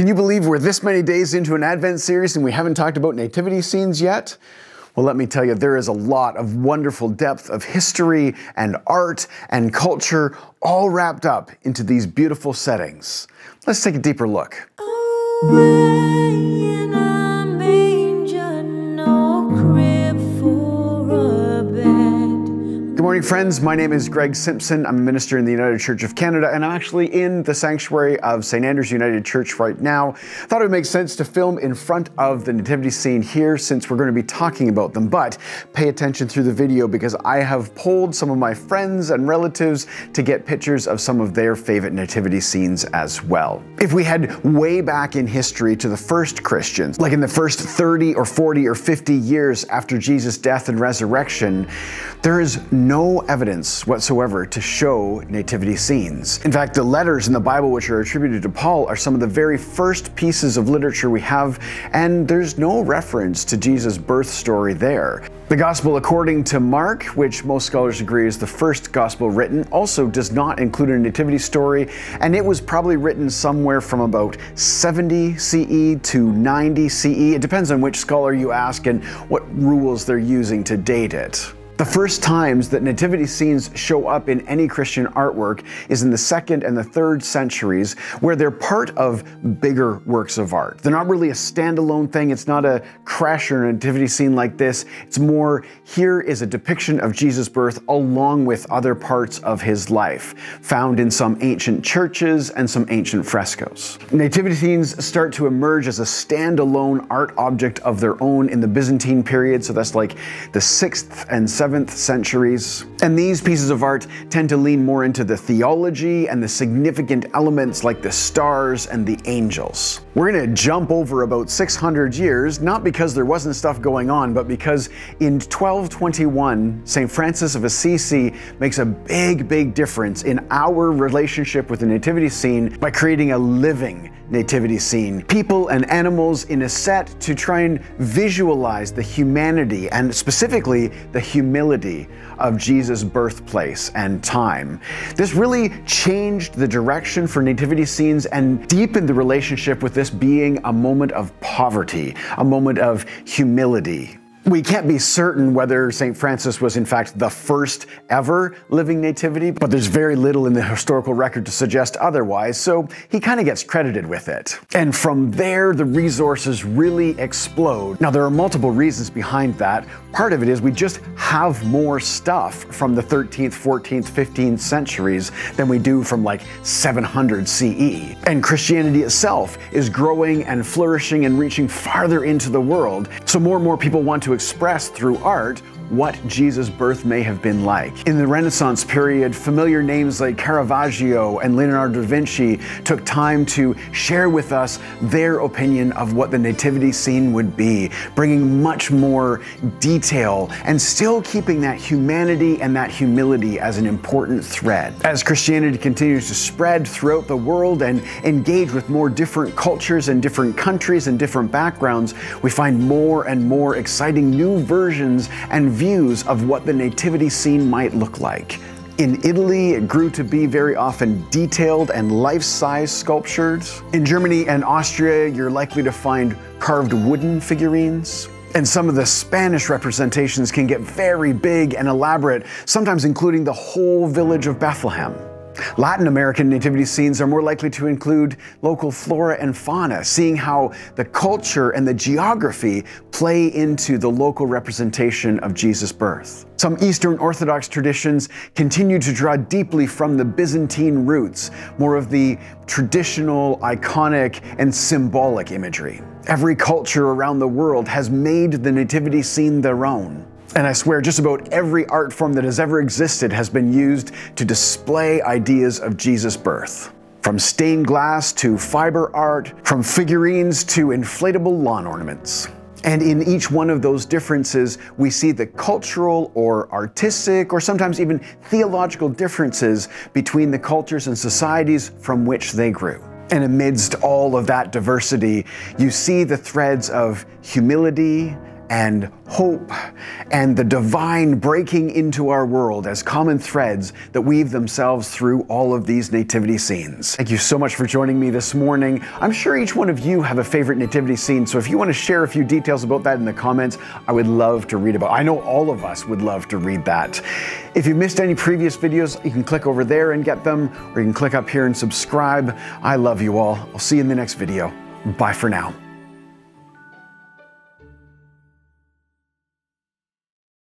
Can you believe we're this many days into an Advent series and we haven't talked about nativity scenes yet? Well, let me tell you, there is a lot of wonderful depth of history and art and culture all wrapped up into these beautiful settings. Let's take a deeper look. Good morning, friends. My name is Greg Simpson. I'm a minister in the United Church of Canada, and I'm actually in the sanctuary of St. Andrew's United Church right now. Thought it would make sense to film in front of the nativity scene here since we're going to be talking about them, but pay attention through the video because I have polled some of my friends and relatives to get pictures of some of their favorite nativity scenes as well. If we head way back in history to the first Christians, like in the first 30 or 40 or 50 years after Jesus' death and resurrection, there is no evidence whatsoever to show nativity scenes. In fact, the letters in the Bible which are attributed to Paul are some of the very first pieces of literature we have, and there's no reference to Jesus' birth story there. The Gospel according to Mark, which most scholars agree is the first Gospel written, also does not include a nativity story, and it was probably written somewhere from about 70 CE to 90 CE. It depends on which scholar you ask and what rules they're using to date it. The first times that nativity scenes show up in any Christian artwork is in the 2nd and the 3rd centuries, where they're part of bigger works of art. They're not really a standalone thing. It's not a crash or a nativity scene like this. It's more, here is a depiction of Jesus' birth along with other parts of his life, found in some ancient churches and some ancient frescoes. Nativity scenes start to emerge as a standalone art object of their own in the Byzantine period, so that's like the 6th and 7th centuries. And these pieces of art tend to lean more into the theology and the significant elements like the stars and the angels. We're going to jump over about 600 years, not because there wasn't stuff going on, but because in 1221, St. Francis of Assisi makes a big difference in our relationship with the nativity scene by creating a living nativity scene. People and animals in a set to try and visualize the humanity and specifically the humility of Jesus' birthplace and time. This really changed the direction for nativity scenes and deepened the relationship with this being a moment of poverty, a moment of humility. We can't be certain whether St. Francis was in fact the first ever living nativity, but there's very little in the historical record to suggest otherwise, so he kind of gets credited with it. And from there, the resources really explode. Now, there are multiple reasons behind that. Part of it is we just have more stuff from the 13th, 14th, 15th centuries than we do from like 700 CE. And Christianity itself is growing and flourishing and reaching farther into the world, so more and more people want to express through art what Jesus' birth may have been like. In the Renaissance period, familiar names like Caravaggio and Leonardo da Vinci took time to share with us their opinion of what the nativity scene would be, bringing much more detail and still keeping that humanity and that humility as an important thread. As Christianity continues to spread throughout the world and engage with more different cultures and different countries and different backgrounds, we find more and more exciting new versions and views of what the nativity scene might look like. In Italy, it grew to be very often detailed and life-size sculptured. In Germany and Austria, you're likely to find carved wooden figurines. And some of the Spanish representations can get very big and elaborate, sometimes including the whole village of Bethlehem. Latin American nativity scenes are more likely to include local flora and fauna, seeing how the culture and the geography play into the local representation of Jesus' birth. Some Eastern Orthodox traditions continue to draw deeply from the Byzantine roots, more of the traditional, iconic, and symbolic imagery. Every culture around the world has made the nativity scene their own. And I swear just about every art form that has ever existed has been used to display ideas of Jesus' birth. From stained glass to fiber art, from figurines to inflatable lawn ornaments. And in each one of those differences, we see the cultural or artistic or sometimes even theological differences between the cultures and societies from which they grew. And amidst all of that diversity, you see the threads of humility and hope and the divine breaking into our world as common threads that weave themselves through all of these nativity scenes. Thank you so much for joining me this morning. I'm sure each one of you have a favorite nativity scene, so if you want to share a few details about that in the comments, I would love to read about it. I know all of us would love to read that. If you missed any previous videos, you can click over there and get them, or you can click up here and subscribe. I love you all. I'll see you in the next video. Bye for now.